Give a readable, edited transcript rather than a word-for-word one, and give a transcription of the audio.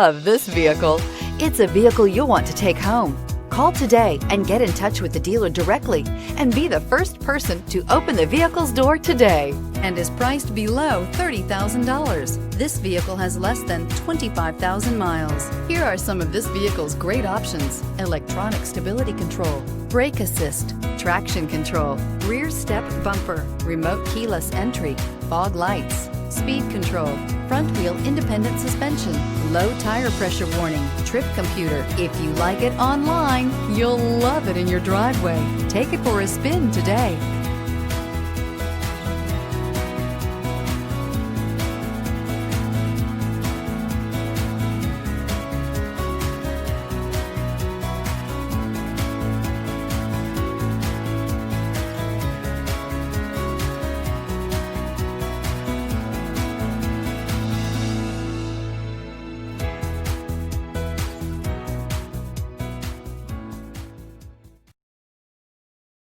Of this vehicle. It's a vehicle you'll want to take home. Call today and get in touch with the dealer directly and be the first person to open the vehicle's door today, and is priced below $30,000. This vehicle has less than 25,000 miles. Here are some of this vehicle's great options: electronic stability control, brake assist, traction control, rear step bumper, remote keyless entry, fog lights, speed control, front wheel independent suspension, low tire pressure warning, trip computer. If you like it online, you'll love it in your driveway. Take it for a spin today.